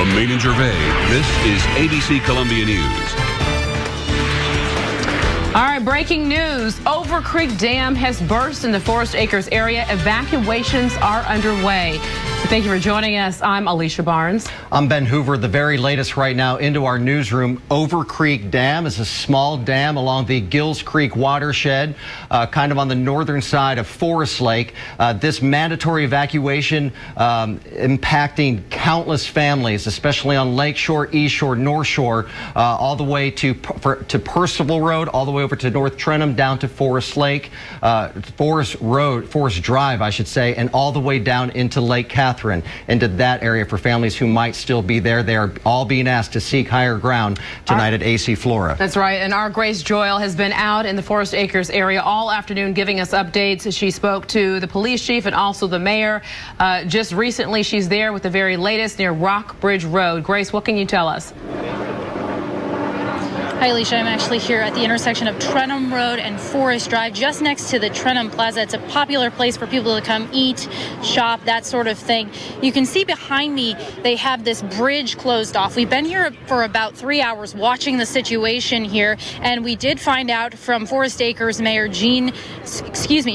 From Main and Gervais, this is ABC Columbia News. All right, breaking news. Over Creek Dam has burst in the Forest Acres area. Evacuations are underway. Thank you for joining us. I'm Alicia Barnes. I'm Ben Hoover. The very latest right now into our newsroom. Over Creek Dam is a small dam along the Gills Creek watershed, kind of on the northern side of Forest Lake. This mandatory evacuation impacting countless families, especially on Lake Shore, East Shore, North Shore, all the way to Percival Road, all the way over to North Trenton, down to Forest Lake, Forest Drive, I should say, and all the way down into Lake Catherine, into that area for families who might still be there. They are all being asked to seek higher ground tonight at AC Flora. That's right. And our Grace Joyle has been out in the Forest Acres area all afternoon giving us updates. She spoke to the police chief and also the mayor. Just recently, she's there with the very latest near Rockbridge Road. Grace, what can you tell us? Hi, Alicia. I'm actually here at the intersection of Trentham Road and Forest Drive, just next to the Trentham Plaza. It's a popular place for people to come eat, shop, that sort of thing. You can see behind me, they have this bridge closed off. We've been here for about 3 hours watching the situation here, and we did find out from Forest Acres Mayor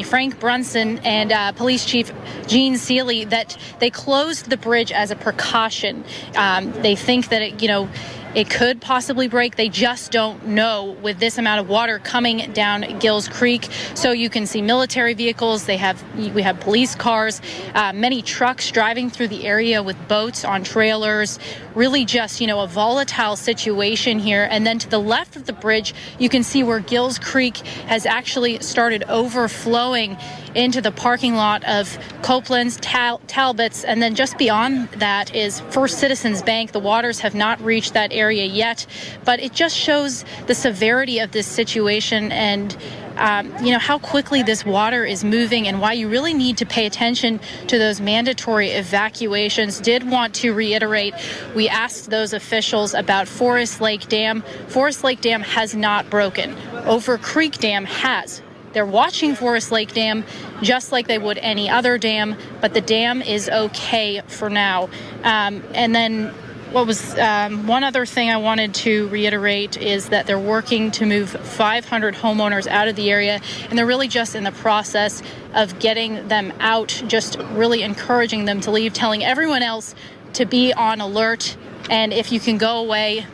Frank Brunson and Police Chief Gene Seeley that they closed the bridge as a precaution. They think that it could possibly break. They just don't know with this amount of water coming down Gills Creek. So you can see military vehicles. We have police cars, many trucks driving through the area with boats on trailers. Really just, a volatile situation here. And then to the left of the bridge, you can see where Gills Creek has actually started overflowing into the parking lot of Copeland's, Talbot's, and then just beyond that is First Citizens Bank. The waters have not reached that area yet, but it just shows the severity of this situation and how quickly this water is moving and why you really need to pay attention to those mandatory evacuations. Did want to reiterate, we asked those officials about Forest Lake Dam. Forest Lake Dam has not broken. Over Creek Dam has. They're watching Forest Lake Dam just like they would any other dam, but the dam is okay for now. And then one other thing I wanted to reiterate is that they're working to move 500 homeowners out of the area, and they're really just in the process of getting them out, just really encouraging them to leave, telling everyone else to be on alert, and if you can go away,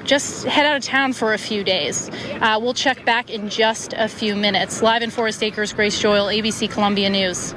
just head out of town for a few days. We'll check back in just a few minutes. Live in Forest Acres, Grace Joyle, ABC Columbia News.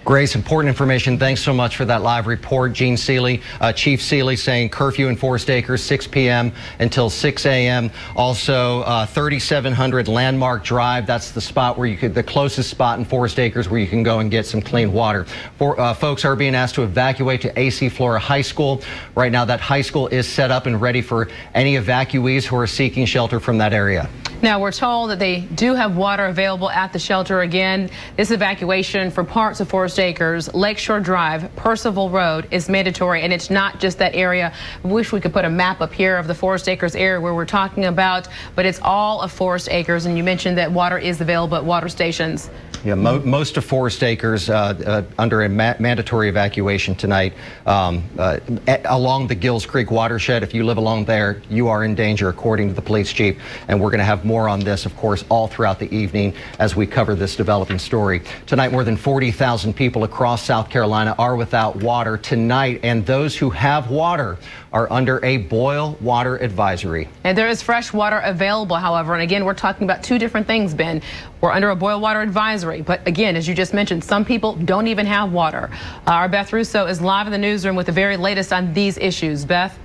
Grace, important information. Thanks so much for that live report. Gene Seeley, Chief Seeley saying curfew in Forest Acres, 6 p.m. until 6 a.m. Also, 3700 Landmark Drive. That's the spot where the closest spot in Forest Acres where you can go and get some clean water. Folks are being asked to evacuate to AC Flora High School. Right now, that high school is set up and ready for any evacuees who are seeking shelter from that area. Now, we're told that they do have water available at the shelter. Again, this evacuation for parts of Forest Acres, Lakeshore Drive, Percival Road is mandatory, and it's not just that area. I wish we could put a map up here of the Forest Acres area where we're talking about, but it's all of Forest Acres, and you mentioned that water is available at water stations. Yeah, most of Forest Acres under a mandatory evacuation tonight along the Gills Creek watershed. If you live along there, you are in danger, according to the police chief. And we're going to have more on this, of course, all throughout the evening as we cover this developing story. Tonight, more than 40,000 people across South Carolina are without water tonight, and those who have water are under a boil water advisory. And there is fresh water available, however, and again, we're talking about two different things, Ben. We're under a boil water advisory, but again, as you just mentioned, some people don't even have water. Our Beth Russo is live in the newsroom with the very latest on these issues. Beth?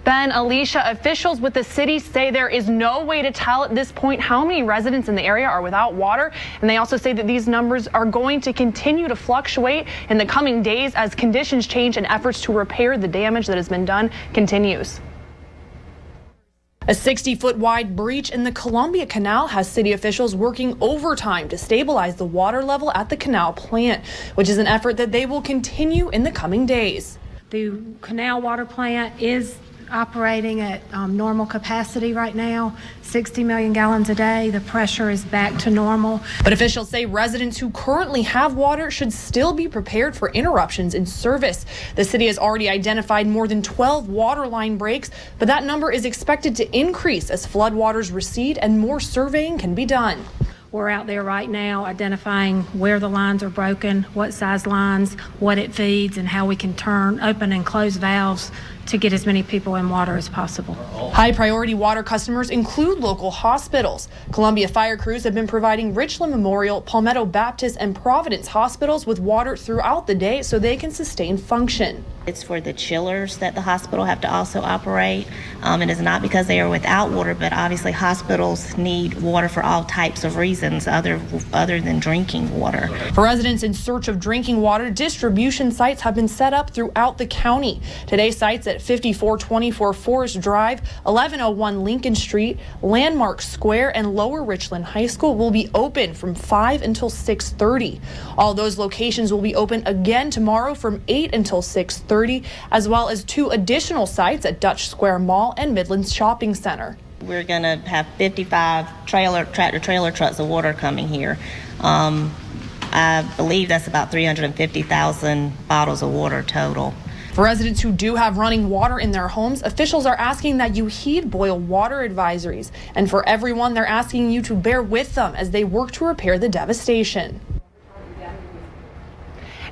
Ben, Alicia, officials with the city say there is no way to tell at this point how many residents in the area are without water. And they also say that these numbers are going to continue to fluctuate in the coming days as conditions change and efforts to repair the damage that has been done continues. A 60-foot wide breach in the Columbia Canal has city officials working overtime to stabilize the water level at the canal plant, which is an effort that they will continue in the coming days. The canal water plant is operating at normal capacity right now, 60 million gallons a day. The pressure is back to normal. But officials say residents who currently have water should still be prepared for interruptions in service. The city has already identified more than 12 water line breaks, but that number is expected to increase as floodwaters recede and more surveying can be done. We're out there right now identifying where the lines are broken, what size lines, what it feeds, and how we can open and close valves to get as many people in water as possible. High priority water customers include local hospitals. Columbia fire crews have been providing Richland Memorial, Palmetto Baptist, and Providence hospitals with water throughout the day so they can sustain function. It's for the chillers that the hospital have to also operate. It is not because they are without water, but obviously hospitals need water for all types of reasons other than drinking water. For residents in search of drinking water, distribution sites have been set up throughout the county. Today, sites at 5424 Forest Drive, 1101 Lincoln Street, Landmark Square, and Lower Richland High School will be open from 5 until 6:30. All those locations will be open again tomorrow from 8 until 6:30, as well as 2 additional sites at Dutch Square Mall and Midlands Shopping Center. We're going to have 55 tractor-trailer trucks of water coming here. I believe that's about 350,000 bottles of water total. For residents who do have running water in their homes, officials are asking that you heed boil water advisories. And for everyone, they're asking you to bear with them as they work to repair the devastation.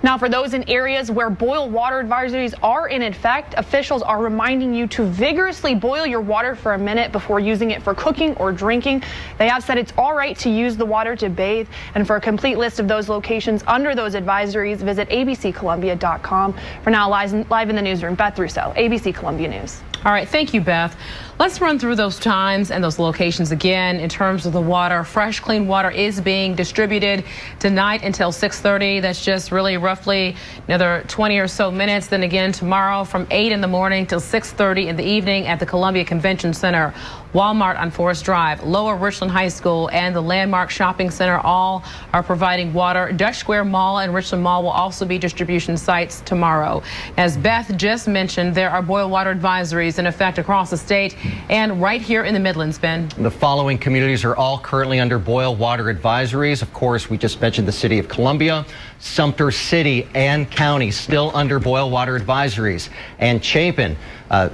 Now, for those in areas where boil water advisories are in effect, officials are reminding you to vigorously boil your water for a minute before using it for cooking or drinking. They have said it's all right to use the water to bathe. And for a complete list of those locations under those advisories, visit abccolumbia.com. For now, live in the newsroom, Beth Russo, ABC Columbia News. All right, thank you, Beth. Let's run through those times and those locations again. In terms of the water, fresh, clean water is being distributed tonight until 6:30. That's just really roughly another 20 or so minutes. Then again tomorrow from 8 in the morning till 6:30 in the evening at the Columbia Convention Center, Walmart on Forest Drive, Lower Richland High School, and the Landmark Shopping Center all are providing water. Dutch Square Mall and Richland Mall will also be distribution sites tomorrow. As Beth just mentioned, there are boil water advisories in effect across the state and right here in the Midlands, Ben. The following communities are all currently under boil water advisories. Of course, we just mentioned the city of Columbia, Sumter City and County still under boil water advisories, and Chapin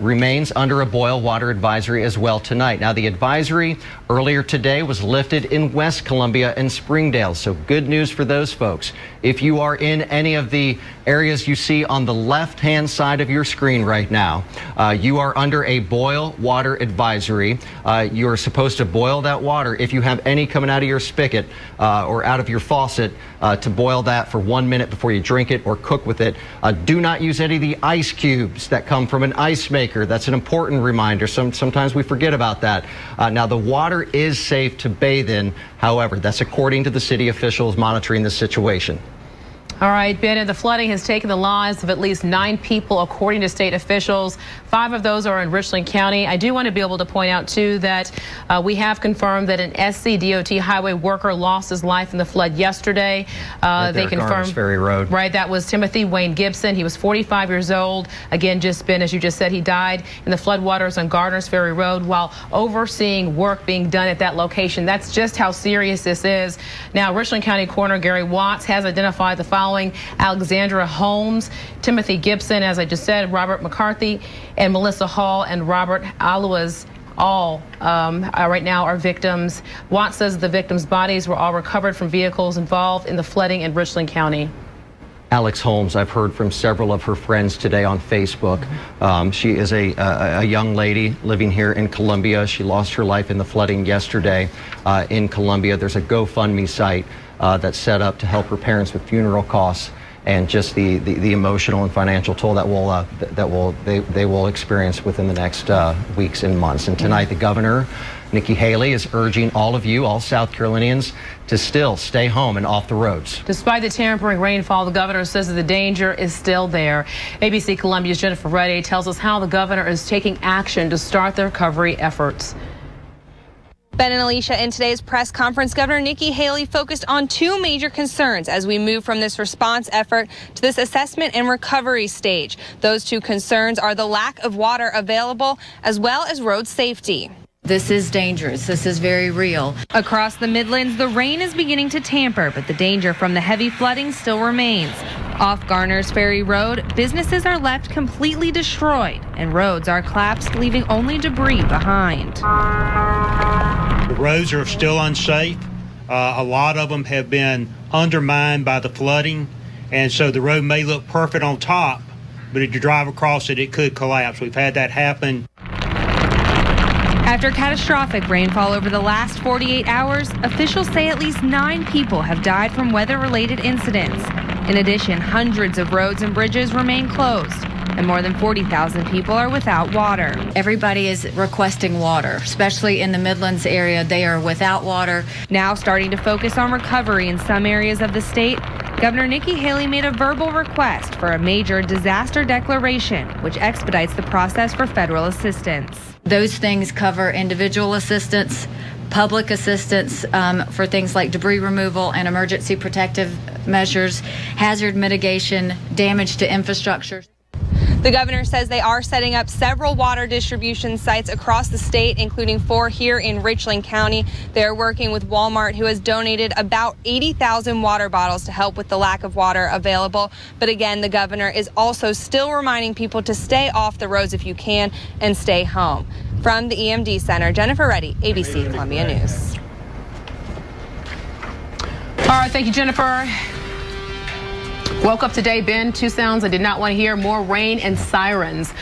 remains under a boil water advisory as well tonight. Now, the advisory earlier today was lifted in West Columbia and Springdale, so good news for those folks. If you are in any of the areas you see on the left-hand side of your screen right now, you are under a boil water advisory. You're supposed to boil that water. If you have any coming out of your spigot or out of your faucet, to boil that for 1 minute before you drink it or cook with it. Do not use any of the ice cubes that come from an ice maker. That's an important reminder. Sometimes we forget about that. Now, the water is safe to bathe in. However, that's according to the city officials monitoring the situation. All right, Ben, the flooding has taken the lives of at least 9 people, according to state officials. 5 of those are in Richland County. I do want to be able to point out, too, that we have confirmed that an SCDOT highway worker lost his life in the flood yesterday. They confirmed Ferry Road. Right, that was Timothy Wayne Gibson. He was 45 years old. Again, just Ben, as you just said, he died in the floodwaters on Gardner's Ferry Road while overseeing work being done at that location. That's just how serious this is. Now, Richland County Coroner Gary Watts has identified the following: Alexandra Holmes, Timothy Gibson, as I just said, Robert McCarthy, and Melissa Hall and Robert Aluas. All right now are victims. Watts says the victims' bodies were all recovered from vehicles involved in the flooding in Richland County. Alex Holmes, I've heard from several of her friends today on Facebook. She is a young lady living here in Columbia. She lost her life in the flooding yesterday in Columbia. There's a GoFundMe site that's set up to help her parents with funeral costs and just the emotional and financial toll that they will experience within the next weeks and months. And tonight, the governor, Nikki Haley, is urging all of you, all South Carolinians, to still stay home and off the roads. Despite the tempering rainfall, the governor says that the danger is still there. ABC Columbia's Jennifer Reddy tells us how the governor is taking action to start the recovery efforts. Ben and Alicia, in today's press conference, Governor Nikki Haley focused on two major concerns as we move from this response effort to this assessment and recovery stage. Those two concerns are the lack of water available as well as road safety. This is dangerous. This is very real. Across the Midlands, the rain is beginning to tamper, but the danger from the heavy flooding still remains. Off Garner's Ferry Road, businesses are left completely destroyed and roads are collapsed, leaving only debris behind. The roads are still unsafe. A lot of them have been undermined by the flooding, and so the road may look perfect on top, but if you drive across it, it could collapse. We've had that happen. After catastrophic rainfall over the last 48 hours, officials say at least 9 people have died from weather-related incidents. In addition, hundreds of roads and bridges remain closed, and more than 40,000 people are without water. Everybody is requesting water, especially in the Midlands area. They are without water. Now starting to focus on recovery in some areas of the state, Governor Nikki Haley made a verbal request for a major disaster declaration, which expedites the process for federal assistance. Those things cover individual assistance, public assistance for things like debris removal and emergency protective measures, hazard mitigation, damage to infrastructure. The governor says they are setting up several water distribution sites across the state, including 4 here in Richland County. They are working with Walmart, who has donated about 80,000 water bottles to help with the lack of water available. But again, the governor is also still reminding people to stay off the roads if you can and stay home. From the EMD Center, Jennifer Reddy, ABC Columbia News. All right, thank you, Jennifer. Woke up today, Ben, 2 sounds I did not want to hear. More rain and sirens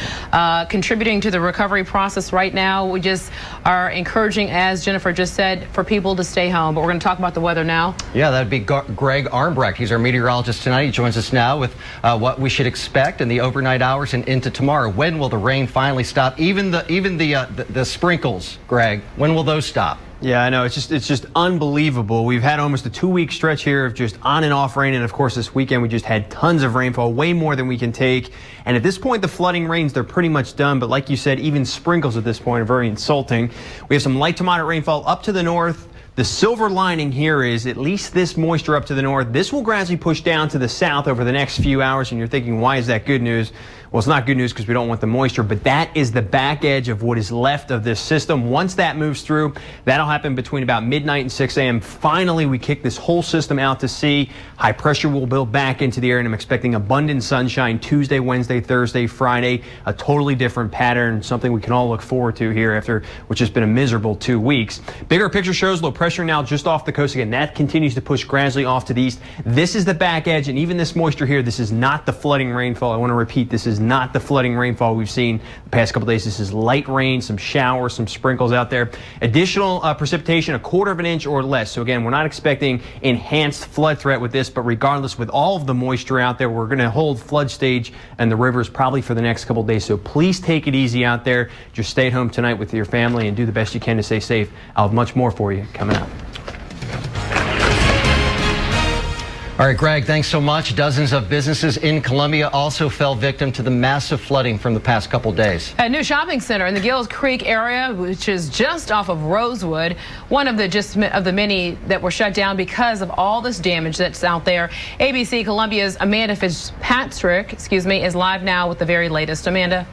contributing to the recovery process right now. We just are encouraging, as Jennifer just said, for people to stay home. But we're going to talk about the weather now. Yeah, that'd be Greg Armbrecht. He's our meteorologist tonight. He joins us now with what we should expect in the overnight hours and into tomorrow. When will the rain finally stop? Even the sprinkles, Greg, when will those stop? Yeah, I know. It's just unbelievable. We've had almost a 2-week stretch here of just on and off rain. And of course, this weekend we just had tons of rainfall, way more than we can take. And at this point, the flooding rains, they're pretty much done. But like you said, even sprinkles at this point are very insulting. We have some light to moderate rainfall up to the north. The silver lining here is at least this moisture up to the north. This will gradually push down to the south over the next few hours. And you're thinking, why is that good news? Well, it's not good news because we don't want the moisture, but that is the back edge of what is left of this system. Once that moves through, that'll happen between about midnight and 6 a.m. Finally, we kick this whole system out to sea. High pressure will build back into the area, and I'm expecting abundant sunshine Tuesday, Wednesday, Thursday, Friday. A totally different pattern, something we can all look forward to here after what's just been a miserable 2 weeks. Bigger picture shows low pressure now just off the coast again. That continues to push gradually off to the east. This is the back edge, and even this moisture here, this is not the flooding rainfall. I want to repeat, this is not the flooding rainfall we've seen the past couple days. This is light rain, some showers, some sprinkles out there. Additional precipitation, 1/4 of an inch or less. So again, we're not expecting enhanced flood threat with this, but regardless, with all of the moisture out there, we're going to hold flood stage and the rivers probably for the next couple days. So please take it easy out there. Just stay at home tonight with your family and do the best you can to stay safe. I'll have much more for you coming up. All right, Greg, thanks so much. Dozens of businesses in Columbia also fell victim to the massive flooding from the past couple days. A new shopping center in the Gills Creek area, which is just off of Rosewood, one of the many that were shut down because of all this damage that's out there. ABC Columbia's Amanda Fitzpatrick, is live now with the very latest. Amanda.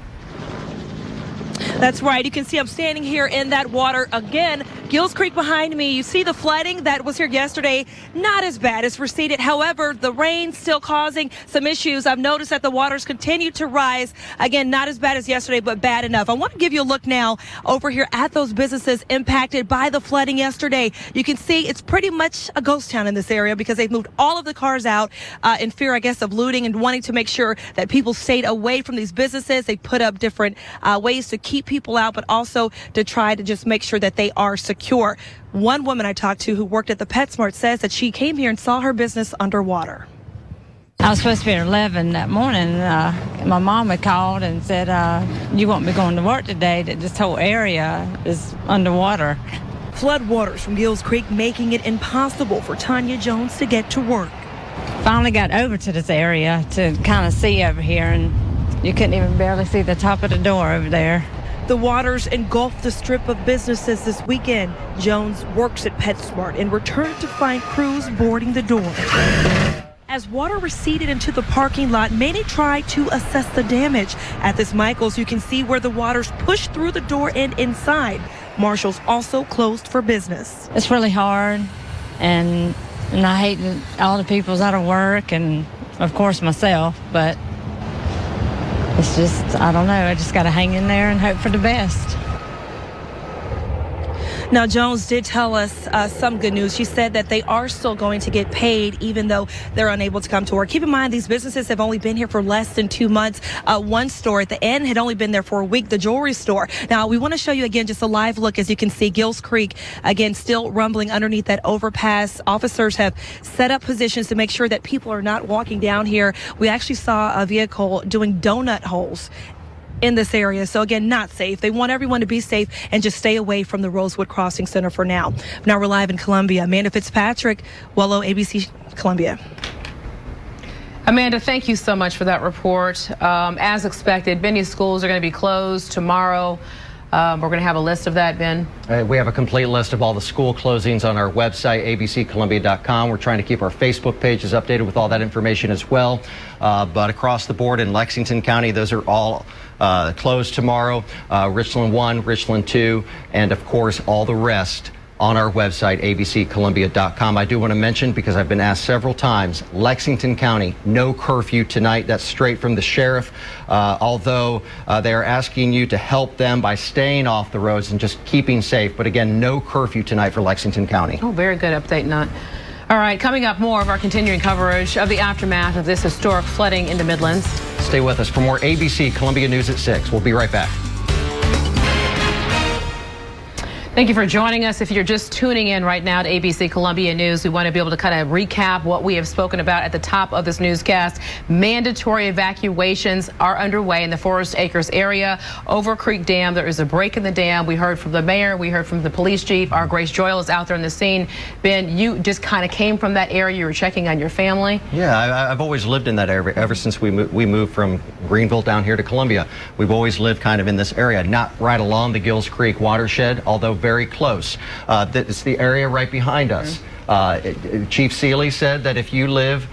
That's right. You can see I'm standing here in that water again. Gills Creek behind me. You see the flooding that was here yesterday. Not as bad as receded. However, the rain still causing some issues. I've noticed that the waters continue to rise. Again, not as bad as yesterday, but bad enough. I want to give you a look now over here at those businesses impacted by the flooding yesterday. You can see it's pretty much a ghost town in this area because they've moved all of the cars out in fear, I guess, of looting and wanting to make sure that people stayed away from these businesses. They put up different ways to keep people out, but also to try to just make sure that they are secure. One woman I talked to who worked at the PetSmart says that she came here and saw her business underwater. I was supposed to be at 11 that morning. My mom had called and said, you won't be going to work today, that this whole area is underwater. Floodwaters from Gills Creek making it impossible for Tanya Jones to get to work. Finally got over to this area to kind of see over here, and you couldn't even barely see the top of the door over there. The waters engulfed the strip of businesses this weekend. Jones works at PetSmart and returned to find crews boarding the door. As water receded into the parking lot, many tried to assess the damage. At this Michaels, you can see where the waters pushed through the door and inside. Marshall's also closed for business. It's really hard, and I hate that all the people's out of work, and of course myself, but it's just, I don't know, I just got to hang in there and hope for the best. Now, Jones did tell us some good news. She said that they are still going to get paid, even though they're unable to come to work. Keep in mind, these businesses have only been here for less than 2 months. One store at the end had only been there for a week, the jewelry store. Now, we want to show you again just a live look. As you can see, Gills Creek, again, still rumbling underneath that overpass. Officers have set up positions to make sure that people are not walking down here. We actually saw a vehicle doing donut holes in this area. So again, not safe. They want everyone to be safe and just stay away from the Rosewood Crossing Center for now. Now we're live in Columbia. Amanda Fitzpatrick, Wello, ABC Columbia. Amanda, thank you so much for that report. As expected, many schools are going to be closed tomorrow. We're going to have a list of that, Ben. We have a complete list of all the school closings on our website, abccolumbia.com. We're trying to keep our Facebook pages updated with all that information as well. But across the board in Lexington County, those are all closed tomorrow. Richland 1, Richland 2, and of course all the rest on our website, abccolumbia.com. I do want to mention, because I've been asked several times, Lexington County, no curfew tonight. That's straight from the sheriff. Although they are asking you to help them by staying off the roads and just keeping safe. But again, no curfew tonight for Lexington County. Oh, very good update, Nut. All right, coming up, more of our continuing coverage of the aftermath of this historic flooding in the Midlands. Stay with us for more ABC Columbia News at 6. We'll be right back. Thank you for joining us. If you're just tuning in right now to ABC Columbia News, we want to be able to kind of recap what we have spoken about at the top of this newscast. Mandatory evacuations are underway in the Forest Acres area. Over Creek Dam, there is a break in the dam. We heard from the mayor. We heard from the police chief. Our Grace Joyle is out there on the scene. Ben, you just kind of came from that area. You were checking on your family. Yeah, I've always lived in that area ever since we moved from Greenville down here to Columbia. We've always lived kind of in this area, not right along the Gills Creek watershed, although very close. It's the area right behind us. Chief Seeley said that if you live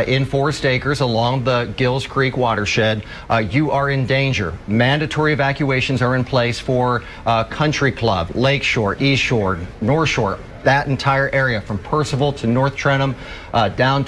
in Forest Acres along the Gills Creek watershed, you are in danger. Mandatory evacuations are in place for Country Club, Lakeshore, East Shore, North Shore, that entire area from Percival to North Trenum, down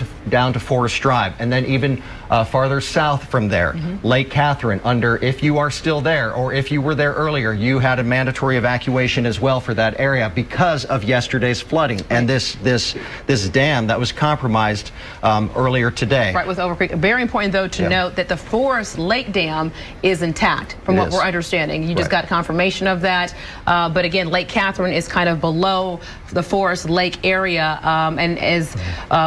to Forest Drive, and then even farther south from there, Lake Catherine. If you are still there, or if you were there earlier, you had a mandatory evacuation as well for that area because of yesterday's flooding and this dam that was compromised earlier today. Right, with Over Creek. Very important, though, to note that the Forest Lake Dam is intact, from what we're understanding. You just got confirmation of that. But again, Lake Catherine is kind of below the Forest Lake area, and as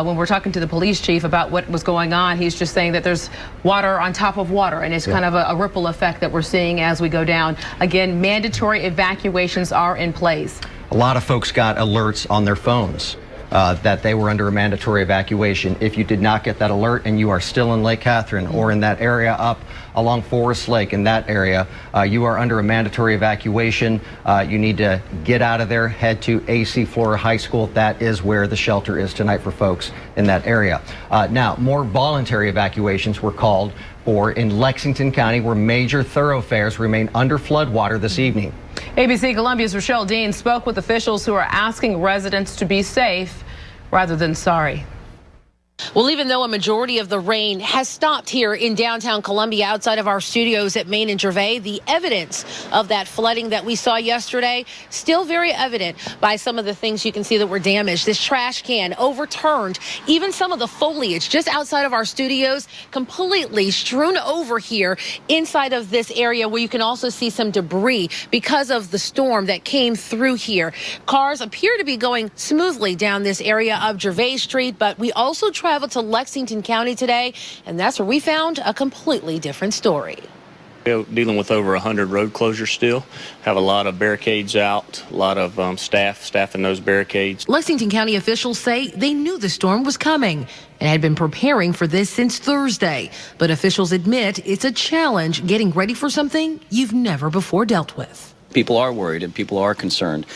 when we're talking to the police chief about what was going on, he's just saying that there's water on top of water, and it's kind of a ripple effect that we're seeing as we go down. Again, mandatory evacuations are in place. A lot of folks got alerts on their phones that they were under a mandatory evacuation. If you did not get that alert and you are still in Lake Catherine or in that area up along Forest Lake, in that area, you are under a mandatory evacuation. You need to get out of there, head to AC Flora High School. That is where the shelter is tonight for folks in that area. Now, more voluntary evacuations were called for in Lexington County, where major thoroughfares remain under floodwater this evening. ABC Columbia's Rochelle Dean spoke with officials who are asking residents to be safe rather than sorry. Well, even though a majority of the rain has stopped here in downtown Columbia outside of our studios at Main and Gervais, the evidence of that flooding that we saw yesterday still very evident by some of the things you can see that were damaged. This trash can overturned, even some of the foliage just outside of our studios completely strewn over here inside of this area, where you can also see some debris because of the storm that came through here. Cars appear to be going smoothly down this area of Gervais Street, but we also traveled to Lexington County today, and that's where we found a completely different story. We're dealing with over 100 road closures still. Have a lot of barricades out, a lot of staff in those barricades. Lexington County officials say they knew the storm was coming and had been preparing for this since Thursday. But officials admit it's a challenge getting ready for something you've never before dealt with. People are worried and people are concerned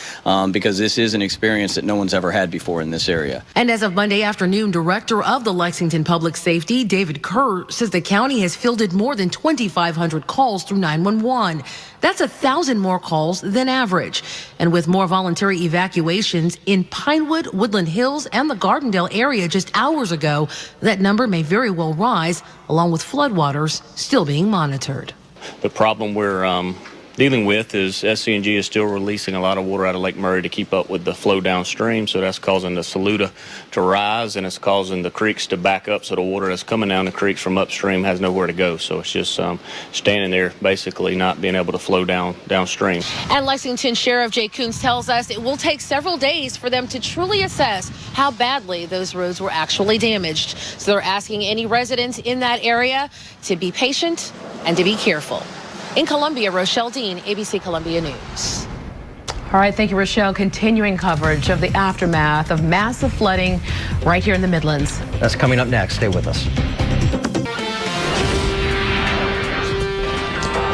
because this is an experience that no one's ever had before in this area. And as of Monday afternoon, director of the Lexington Public Safety, David Kerr, says the county has fielded more than 2,500 calls through 911. That's 1,000 more calls than average. And with more voluntary evacuations in Pinewood, Woodland Hills, and the Gardendale area just hours ago, that number may very well rise, along with floodwaters still being monitored. The problem we're dealing with is SCNG is still releasing a lot of water out of Lake Murray to keep up with the flow downstream, so that's causing the Saluda to rise, and it's causing the creeks to back up, so the water that's coming down the creeks from upstream has nowhere to go. So it's just standing there, basically not being able to flow downstream. And Lexington Sheriff Jay Coons tells us it will take several days for them to truly assess how badly those roads were actually damaged. So they're asking any residents in that area to be patient and to be careful. In Columbia, Rochelle Dean, ABC Columbia News. All right, thank you, Rochelle. Continuing coverage of the aftermath of massive flooding right here in the Midlands. That's coming up next. Stay with us.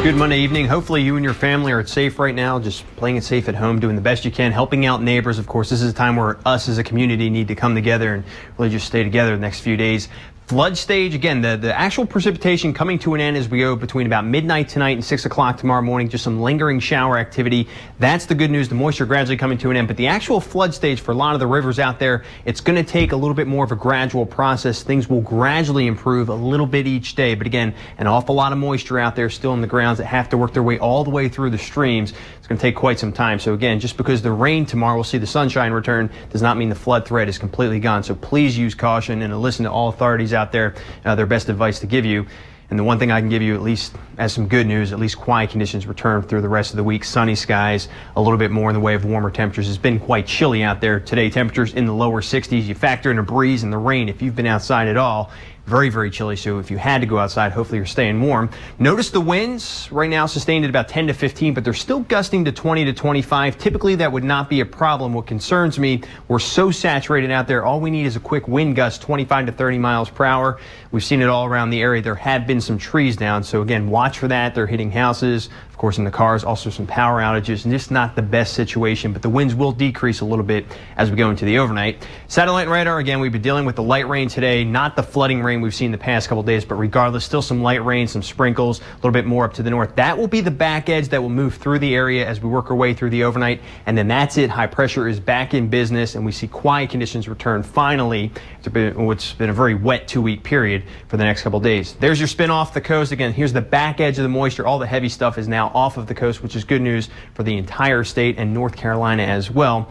Good Monday evening. Hopefully you and your family are safe right now, just playing it safe at home, doing the best you can, helping out neighbors. Of course, this is a time where us as a community need to come together and really just stay together the next few days. Flood stage, again, the actual precipitation coming to an end as we go between about midnight tonight and 6 o'clock tomorrow morning. Just some lingering shower activity. That's the good news. The moisture gradually coming to an end. But the actual flood stage for a lot of the rivers out there, it's going to take a little bit more of a gradual process. Things will gradually improve a little bit each day. But again, an awful lot of moisture out there still in the grounds that have to work their way all the way through the streams. It's going to take quite some time. So again, just because the rain tomorrow will see the sunshine return does not mean the flood threat is completely gone. So please use caution and listen to all authorities out there, their best advice to give you. And the one thing I can give you, at least as some good news, at least quiet conditions return through the rest of the week. Sunny skies, a little bit more in the way of warmer temperatures. It's been quite chilly out there today. Temperatures in the lower 60s. You factor in a breeze and the rain if you've been outside at all. Very, very chilly. So if you had to go outside, hopefully you're staying warm. Notice the winds right now sustained at about 10 to 15, but they're still gusting to 20 to 25. Typically that would not be a problem. What concerns me, we're so saturated out there. All we need is a quick wind gust, 25 to 30 miles per hour. We've seen it all around the area. There have been some trees down. So again, watch for that. They're hitting houses. Of course, in the cars, also some power outages, and just not the best situation, but the winds will decrease a little bit as we go into the overnight. Satellite radar, again, we've been dealing with the light rain today, not the flooding rain we've seen the past couple days, but regardless, still some light rain, some sprinkles, a little bit more up to the north. That will be the back edge that will move through the area as we work our way through the overnight, and then that's it. High pressure is back in business, and we see quiet conditions return finally to what's been a very wet 2-week period for the next couple days. There's your spin off the coast. Again, here's the back edge of the moisture. All the heavy stuff is now off of the coast, which is good news for the entire state and North Carolina as well.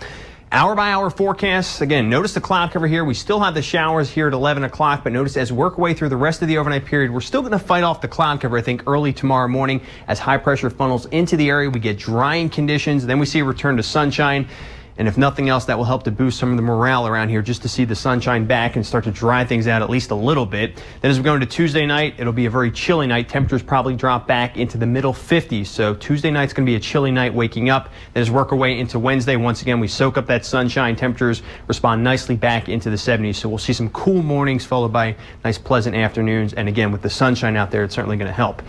Hour by hour forecasts. Again, notice the cloud cover here. We still have the showers here at 11 o'clock, but notice as we work our way through the rest of the overnight period, we're still going to fight off the cloud cover, I think, early tomorrow morning as high pressure funnels into the area. We get drying conditions. Then we see a return to sunshine. And if nothing else, that will help to boost some of the morale around here just to see the sunshine back and start to dry things out at least a little bit. Then as we go into Tuesday night, it'll be a very chilly night. Temperatures probably drop back into the middle 50s. So Tuesday night's going to be a chilly night waking up. Then as we work our way into Wednesday, once again, we soak up that sunshine. Temperatures respond nicely back into the 70s. So we'll see some cool mornings followed by nice pleasant afternoons. And again, with the sunshine out there, it's certainly going to help.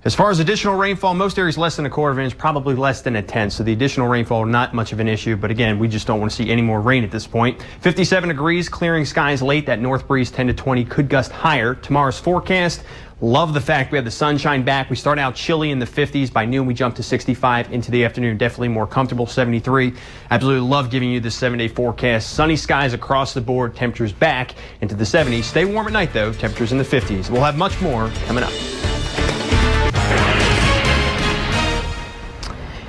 As far as additional rainfall, most areas less than a quarter of an inch, probably less than a tenth. So the additional rainfall, not much of an issue. But again, we just don't want to see any more rain at this point. 57 degrees, clearing skies late. That north breeze 10 to 20 could gust higher. Tomorrow's forecast. Love the fact we have the sunshine back. We start out chilly in the 50s. By noon, we jump to 65 into the afternoon. Definitely more comfortable, 73. Absolutely love giving you this 7-day forecast. Sunny skies across the board. Temperatures back into the 70s. Stay warm at night, though. Temperatures in the 50s. We'll have much more coming up.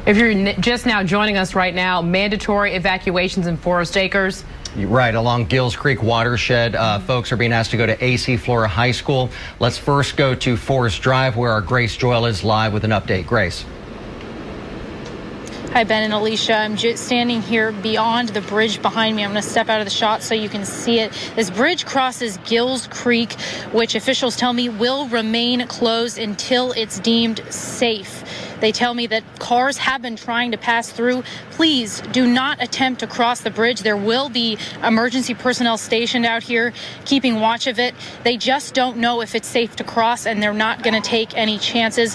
If you're just now joining us right now, mandatory evacuations in Forest Acres. Right, along Gills Creek watershed, folks are being asked to go to AC Flora High School. Let's first go to Forest Drive, where our Grace Joyle is live with an update. Grace. Hi, Ben and Alicia. I'm just standing here beyond the bridge behind me. I'm going to step out of the shot so you can see it. This bridge crosses Gills Creek, which officials tell me will remain closed until it's deemed safe. They tell me that cars have been trying to pass through. Please do not attempt to cross the bridge. There will be emergency personnel stationed out here keeping watch of it. They just don't know if it's safe to cross, and they're not going to take any chances.